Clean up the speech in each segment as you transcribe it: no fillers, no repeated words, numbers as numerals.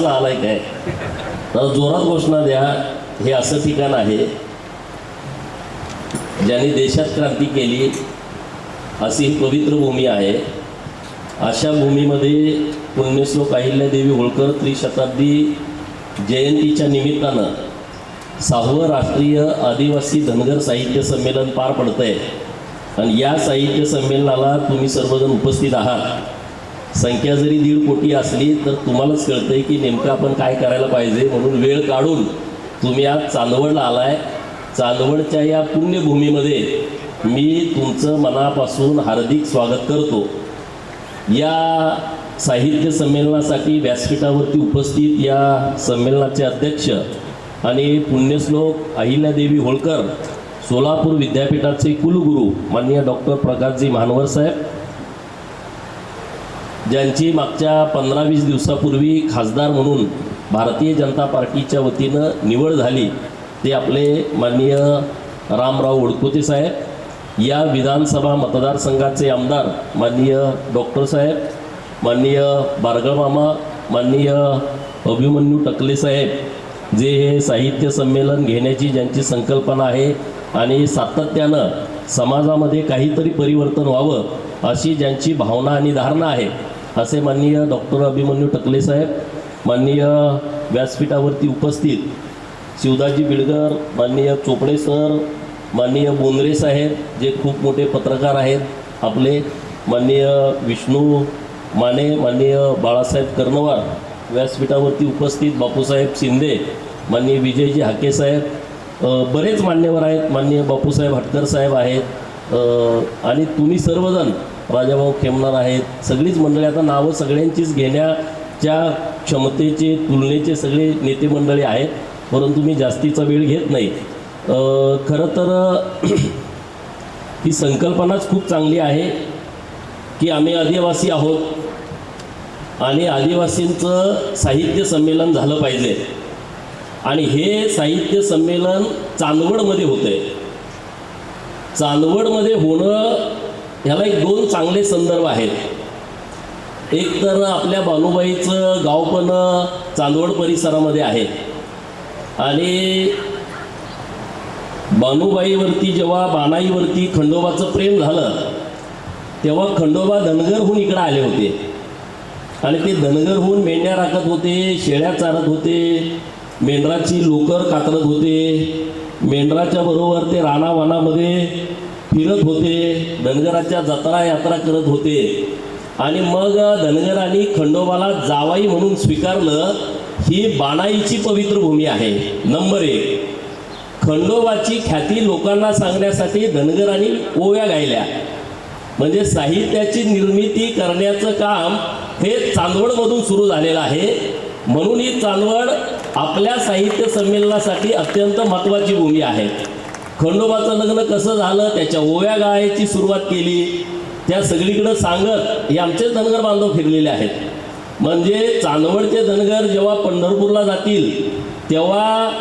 आलाय काय तर जोरात घोषणा द्या. हे असं ठिकाण आहे ज्याने देशात क्रांती केली अशी ही पवित्र भूमी आहे. अशा भूमीमध्ये पुण्यश्लोक अहिल्यादेवी होळकर त्रिशताब्दी जयंतीच्या निमित्तानं 6वं राष्ट्रीय आदिवासी धनगर साहित्य संमेलन पार पडतं आहे. आणि या साहित्य संमेलनाला तुम्ही सर्वजण उपस्थित आहात. संख्या जरी 1.5 कोटी असली तर तुम्हालाच कळतंय की नेमकं आपण काय करायला पाहिजे. म्हणून वेळ काढून तुम्ही आज चांदवडला आलाय. चांदवडच्या या पुण्यभूमीमध्ये मी तुमचं मनापासून हार्दिक स्वागत करतो. या साहित्य संमेलनासाठी व्यासपीठावरती उपस्थित या संमेलनाचे अध्यक्ष आणि पुण्यश्लोक अहिल्यादेवी होळकर सोलापूर विद्यापीठाचे कुलगुरू माननीय डॉक्टर प्रकाशजी महानवर साहेब, ज्यांची मागच्या 15-20 दिवसापूर्वी खासदार म्हणून भारतीय जनता पार्टीच्या वतीनं निवड झाली, ते आपले माननीय रामराव वडकुते साहेब, या विधानसभा मतदारसंघाचे आमदार माननीय डॉक्टर साहेब, माननीय बारगळ मामा, माननीय अभिमन्यू टकले साहेब, जे हे साहित्य संमेलन घेण्याची ज्यांची संकल्पना आहे आणि सातत्यानं समाजामध्ये काहीतरी परिवर्तन व्हावं अशी ज्यांची भावना आणि धारणा आहे, असे माननीय डॉक्टर अभिमन्यू टकले साहेब, माननीय व्यासपीठावरती उपस्थित शिवदाजी बिडगर, माननीय चोपडे सर, माननीय बोंद्रे साहेब जे खूप मोठे पत्रकार आहेत आपले, माननीय विष्णू माने, माननीय बाळासाहेब कर्नवार, व्यासपीठावरती उपस्थित बापूसाहेब शिंदे, माननीय विजयजी हाके साहेब, बरेच मान्यवर आहेत, माननीय बापूसाहेब हटकर साहेब आहेत, आणि तुम्ही सर्वजण राजाभाऊ खेमणार आहेत. सगळीच मंडळी, आता नावं सगळ्यांचीच घेण्याच्या क्षमतेचे तुलनेचे सगळे नेते मंडळी आहेत, परंतु मी जास्तीचा वेळ घेत नाही. खरं तर ही संकल्पनाच खूप चांगली आहे की आम्ही आदिवासी आहोत आणि आदिवासींचं साहित्य संमेलन झालं पाहिजे. आणि हे साहित्य संमेलन चांदवडमध्ये होतं आहे. चांदवडमध्ये होणं ह्याला 2 चांगले संदर्भ आहेत. एक तर आपल्या बानुबाईचं गाव पण चांदवड परिसरामध्ये आहे आणि बानुबाईवरती जेव्हा बाणाईवरती खंडोबाचं प्रेम झालं तेव्हा खंडोबा धनगरहून इकडं आले होते आणि ते धनगरहून मेंढ्या राखत होते, शेळ्या चारत होते, मेंढराची लोकर कातरत होते, मेंढराच्या बरोबर ते रानावानामध्ये फिरत होते, धनगराच्या जत्रा यात्रा करत होते. आणि मग धनगरांनी खंडोबाला जावाई म्हणून स्वीकारलं. ही बाणाईची पवित्र भूमी आहे. नंबर 1, खंडोबाची ख्याती लोकांना सांगण्यासाठी धनगरांनी ओव्या गायल्या. म्हणजे साहित्याची निर्मिती करण्याचं काम हे चांदवडमधून सुरू झालेलं आहे. म्हणून ही चांदवड आपल्या साहित्य संमेलनासाठी अत्यंत महत्त्वाची भूमी आहे. खंडोबाचं लग्न कसं झालं त्याच्या ओव्या गायची सुरुवात केली, त्या सगळीकडं सांगत हे आमचेच धनगर बांधव फिरलेले आहेत. म्हणजे चांदवडचे धनगर जेव्हा पंढरपूरला जातील तेव्हा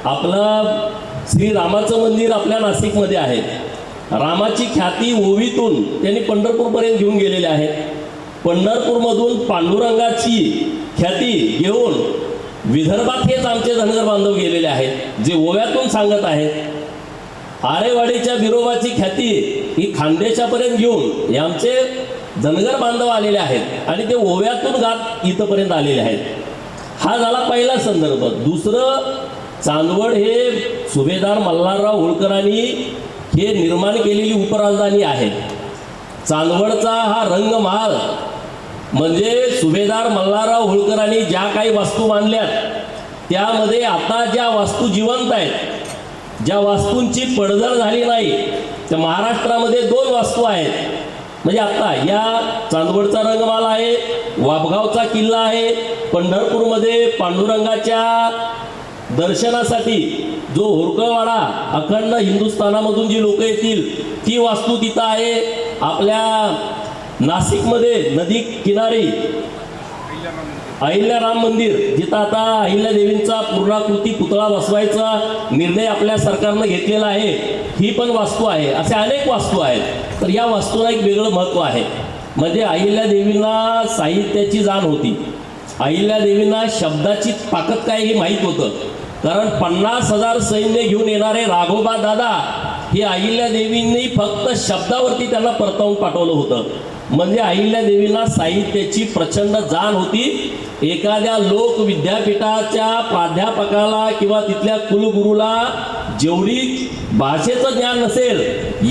आपलं श्रीरामाचं मंदिर आपल्या नाशिकमध्ये आहे. रामाची ख्याती ओवीतून त्यांनी पंढरपूरपर्यंत घेऊन गेलेले आहेत. पंढरपूरमधून पांडुरंगाची ख्याती घेऊन विदर्भात हेच आमचे धनगर बांधव गेलेले आहेत जे ओव्यातून सांगत आहेत. आरेवाडीच्या बिरोबाची ख्याती ही खानदेशापर्यंत घेऊन हे आमचे धनगर बांधव आलेले आहेत आणि ते ओव्यातून गात इथंपर्यंत आलेले आहेत. हा झाला पहिला संदर्भ. दुसरं, चांदवड हे सुभेदार मल्हारराव होळकरांनी हे निर्माण केलेली उपराजधानी आहे. चांदवडचा हा रंगमहाल म्हणजे सुभेदार मल्हारराव होळकरांनी ज्या काही वास्तू बांधल्यात त्यामध्ये आता ज्या वास्तू जिवंत आहेत, ज्या वास्तूंची पडझड झाली नाही, त्या महाराष्ट्रामध्ये 2 वास्तू आहेत. म्हणजे आता या चांदवडचा रंगमहाल आहे, वापगावचा किल्ला आहे, पंढरपूरमध्ये पांडुरंगाच्या दर्शनासाठी जो होरकळवाडा अखंड हिंदुस्थानामधून जी लोक येतील ती वास्तू तिथं आहे. आपल्या नाशिकमध्ये नदी किनारी अहिल्याराम मंदिर, जिथं आता अहिल्यादेवींचा पूर्णाकृती पुतळा बसवायचा निर्णय आपल्या सरकारनं घेतलेला आहे, ही पण वास्तू आहे. असे अनेक वास्तू आहेत. तर या वास्तूला एक वेगळं महत्त्व आहे. म्हणजे अहिल्यादेवींना साहित्याची जाण होती. अहिल्यादेवींना शब्दाची ताकद काय हे माहीत होतं, कारण 50,000 सैन्य घेऊन येणारे राघोबा दादा हे अहिल्यादेवींनी फक्त शब्दावरती त्यांना परतावून पाठवलं होतं. म्हणजे अहिल्यादेवींना साहित्याची प्रचंड जाण होती. एखाद्या लोक विद्यापीठाच्या प्राध्यापकाला किंवा तिथल्या कुलगुरूला जेवढी भाषेचं ज्ञान नसेल,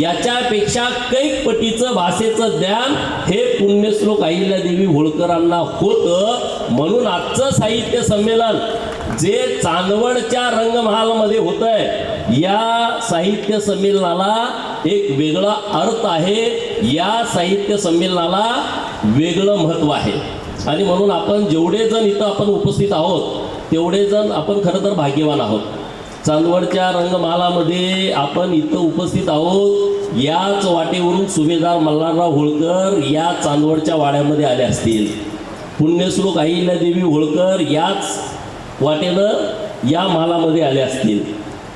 याच्यापेक्षा कैक पटीचं भाषेचं ज्ञान हे पुण्यश्लोक अहिल्यादेवी होळकरांना होतं. म्हणून आजचं साहित्य संमेलन जे चांदवडच्या रंगमहालमध्ये होतंय, या साहित्य संमेलनाला एक वेगळा अर्थ आहे, या साहित्य संमेलनाला वेगळं महत्त्व आहे. आणि म्हणून आपण जेवढे जण इथं आपण उपस्थित आहोत तेवढे जण आपण खरं तर भाग्यवान आहोत. चांदवडच्या रंगमहालामध्ये आपण इथं उपस्थित आहोत. याच वाटेवरून सुभेदार मल्हारराव होळकर या चांदवडच्या वाड्यामध्ये आले असतील. पुण्यश्लोक अहिल्यादेवी होळकर याच वाटेनं या महालामध्ये आले असतील.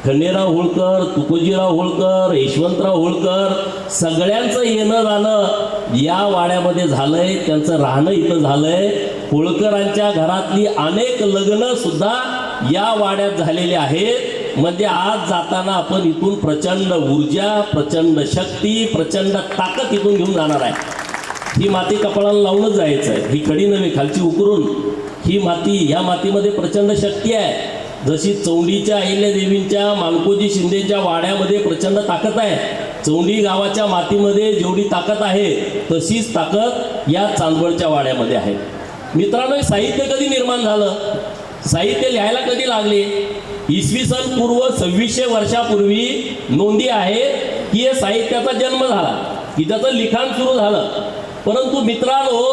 खंडेराव होळकर, तुकोजीराव होळकर, यशवंतराव होळकर सगळ्यांचं येणं जाणं या वाड्यामध्ये झालंय, त्यांचं राहणं इथं झालंय. होळकरांच्या घरातली अनेक लग्न सुद्धा या वाड्यात झालेली आहेत. म्हणजे आज जाताना आपण इथून प्रचंड ऊर्जा, प्रचंड शक्ती, प्रचंड ताकद इथून घेऊन जाणार आहे. ही माती कपाळाला लावूनच जायचं आहे, ही कडी नव्हे खालची उकरून. ही माती, ह्या मातीमध्ये प्रचंड शक्ती आहे. जशी चौंडीच्या अहिल्यादेवींच्या, मानकोजी शिंदेच्या वाड्यामध्ये प्रचंड ताकद आहे, चौंडी गावाच्या मातीमध्ये जेवढी ताकद आहे तशीच ताकद या चांदवडच्या वाड्यामध्ये आहे. मित्रांनो, साहित्य कधी निर्माण झालं, साहित्य लिहायला कधी लागले? इसवी सन पूर्व 2600 वर्षापूर्वी नोंदी आहे की हे साहित्याचा जन्म झाला, की त्याचं लिखाण सुरू झालं. परंतु मित्रांनो,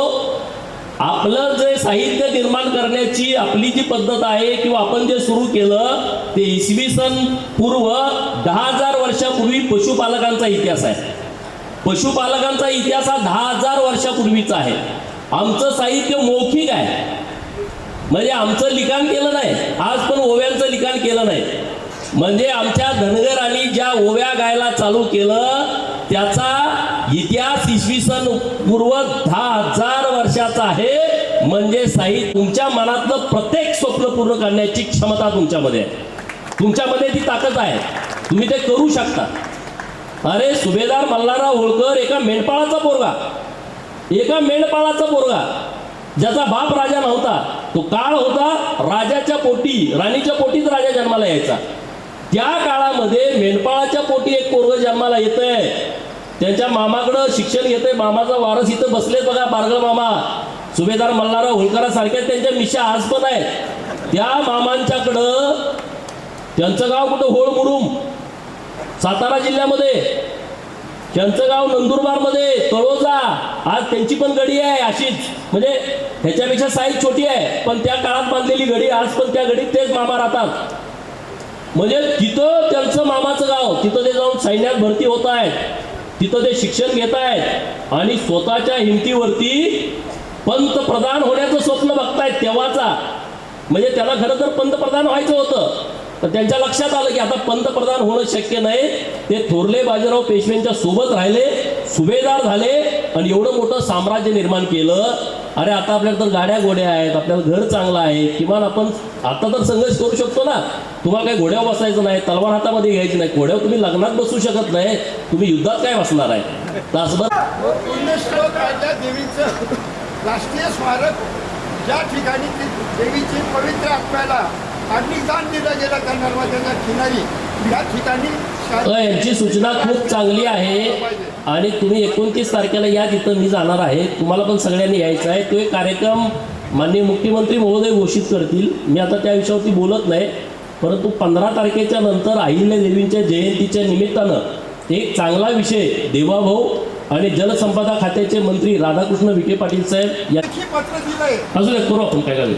आपलं जे साहित्य निर्माण करण्याची आपली जी पद्धत आहे किंवा आपण जे सुरू केलं ते इसवी सन पूर्व 10,000 वर्षापूर्वी पशुपालकांचा इतिहास आहे. पशुपालकांचा इतिहास हा 10,000 वर्षापूर्वीचा आहे. आमचं साहित्य मौखिक आहे, म्हणजे आमचं लिखाण केलं नाही. आज पण ओव्यांचं लिखाण केलं नाही. म्हणजे आमच्या धनगरांनी ज्या ओव्या गायला चालू केलं त्याचा इतिहास इसवी सन पूर्व 10,000 वर्षाचा आहे. म्हणजे साहित्य, तुमच्या मनातलं प्रत्येक स्वप्न पूर्ण करण्याची क्षमता तुमच्यामध्ये आहे, तुमच्यामध्ये ती ताकद आहे, तुम्ही ते करू शकता. अरे, सुभेदार मल्हारराव होळकर एका मेंढपाळाचा पोरगा, ज्याचा बाप राजा नव्हता. तो काळ होता राजाच्या पोटी, राणीच्या पोटीच राजा जन्माला यायचा. त्या काळामध्ये मेंढपाळाच्या पोटी एक पोरग जन्माला येतंय, त्यांच्या मामाकडं शिक्षण घेतंय. मामाचा वारस इथं बसले बघा, बारगळ मामा. सुभेदार मल्हारराव होळकरांसारख्या त्यांच्या मिशा आज पण आहेत. त्या मामांच्याकडं, त्यांचं गाव कुठं, होळमुरुम, सातारा जिल्ह्यामध्ये. त्यांचं गाव नंदुरबारमध्ये, तळोजा. आज त्यांची पण गडी आहे अशीच, म्हणजे ह्याच्यापेक्षा साईज छोटी आहे, पण त्या काळात बांधलेली गडी. आज पण त्या गडीत तेच मामा राहतात. म्हणजे तिथं त्यांचं मामाचं गाव, तिथं ते जाऊन सैन्यात भरती होत आहेत, तिथं ते शिक्षण घेत आहेत आणि स्वतःच्या हिमतीवरती पंतप्रधान होण्याचं स्वप्न बघतायत तेव्हाचा. म्हणजे त्याला खरं तर पंतप्रधान व्हायचं होतं, तर त्यांच्या लक्षात आलं की आता पंतप्रधान होणं शक्य नाही. ते थोरले बाजीराव पेशव्यांच्या सोबत राहिले, सुभेदार झाले आणि एवढं मोठं साम्राज्य निर्माण केलं. अरे, आता आपल्याला तर गाड्या गोड्या आहेत, आपल्याला घर चांगलं आहे, किमान आपण आता तर संघर्ष करू शकतो ना. तुम्हाला काही घोड्यावर बसायचं नाही, तलवार हातामध्ये घ्यायची नाही. घोड्यावर तुम्ही लग्नात बसू शकत नाही, तुम्ही युद्धात काय बसणार आहे? तासभर पुण्यश्लोक देवीचं राष्ट्रीय स्मारक ज्या ठिकाणी देवीची पवित्र आत्म्याला अग्निदान दिलं गेलं त्या नर्मदेच्या किनारी, या ठिकाणी यांची सूचना खूप चांगली आहे. आणि तुम्ही 29 तारखेला या, तिथं मी जाणार आहे, तुम्हाला पण सगळ्यांनी यायचं आहे. तो एक कार्यक्रम माननीय मुख्यमंत्री महोदय घोषित करतील. मी आता त्या विषयावरती बोलत नाही, परंतु 15 तारखेच्या नंतर अहिल्यादेवींच्या जयंतीच्या निमित्तानं एक चांगला विषय देवाभाऊ आणि जलसंपदा खात्याचे मंत्री राधाकृष्ण विखे पाटील साहेब पत्र दिलंय. अजून एक करू आपण काय करायचं.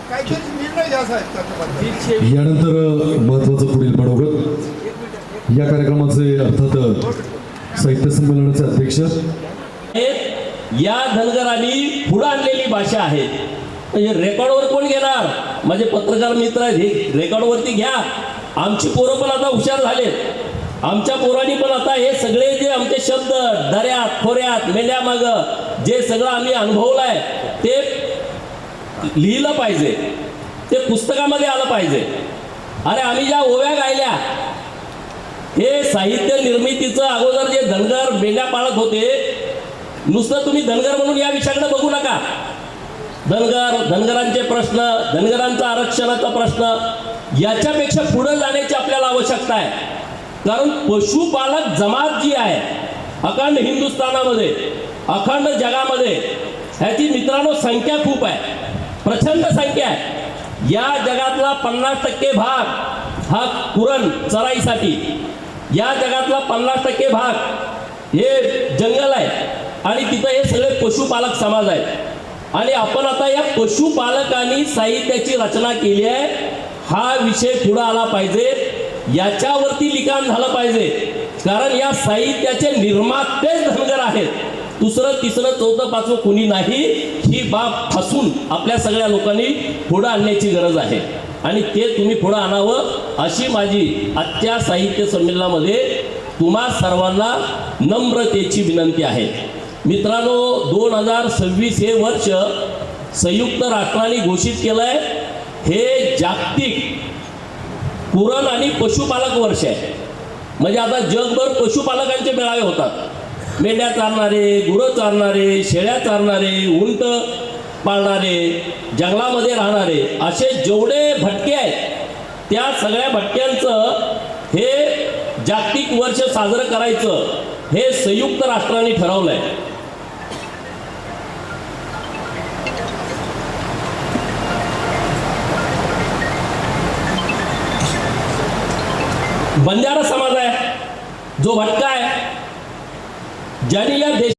काहीतरी निर्णय घ्यायचा आहे. यानंतर महत्वाचं पुढील बडोगत या कार्यक्रमाचे अर्थात साहित्य संमेलनाचे अध्यक्ष या धनगरांनी पुढे आणलेली भाषा आहे. म्हणजे रेकॉर्डवर कोण घेणार? माझे पत्रकार मित्र आहेत, हे रेकॉर्डवरती घ्या. आमची पोरं पण आता हुशार झालेत. आमच्या पोरांनी पण आता हे सगळे जे आमचे शब्द दऱ्यात खोऱ्यात मेंढ्यामाग जे सगळं आम्ही अनुभवलं आहे ते लिहिलं पाहिजे, ते पुस्तकामध्ये आलं पाहिजे. अरे आम्ही ज्या ओव्या गायल्या हे साहित्य निर्मितीचं अगोदर जे धनगर मेंढ्या पाळत होते, नुसतं तुम्ही धनगर म्हणून या विषयाकडे बघू नका. धनगरांचे प्रश्न, धनगरांचा आरक्षणाचा प्रश्न, याच्यापेक्षा पुढे जाण्याची आपल्याला आवश्यकता आहे. कारण पशुपालक जमात जी आहे अखंड हिंदुस्थानामध्ये, अखंड जगामध्ये, ह्याची मित्रांनो संख्या खूप आहे, प्रचंड संख्या आहे. या जगातला 50% भाग हा कुरण चराईसाठी, या जगातला 50% भाग हे जंगल आहे आणि तिथं हे सगळे पशुपालक समाज आहेत. आणि आपण आता या पशुपालकांनी साहित्याची रचना केली आहे. हा विषय पुढे आला पाहिजे, याच्यावरती लिखाण झालं पाहिजे. कारण या साहित्याचे निर्मातेच धनगर आहेत, दुसरं तिसरं चौथं पाचवं कुणी नाही. ही बाब हसून आपल्या सगळ्या लोकांनी पुढं आणण्याची गरज आहे आणि ते तुम्ही पुढं आणावं अशी माझी आजच्या साहित्य संमेलनामध्ये तुम्हा सर्वांना नम्रतेची विनंती आहे. मित्रांनो, 2026 हे वर्ष संयुक्त राष्ट्रांनी घोषित केलं आहे, हे जागतिक कुरण आणि पशुपालक वर्ष आहे. म्हणजे आता जगभर पशुपालकांचे मेळावे होतात. मेंढ्या चारणारे, गुरं चारणारे, शेळ्या चारणारे, उंट पाळणारे, जंगलामध्ये राहणारे, असे जेवढे भटके आहेत त्या सगळ्या भटक्यांचं हे जागतिक वर्ष साजरं करायचं हे संयुक्त राष्ट्रांनी ठरवलं आहे. बंजारा समाज आहे जो भटका आहे, ज्यांनी या देश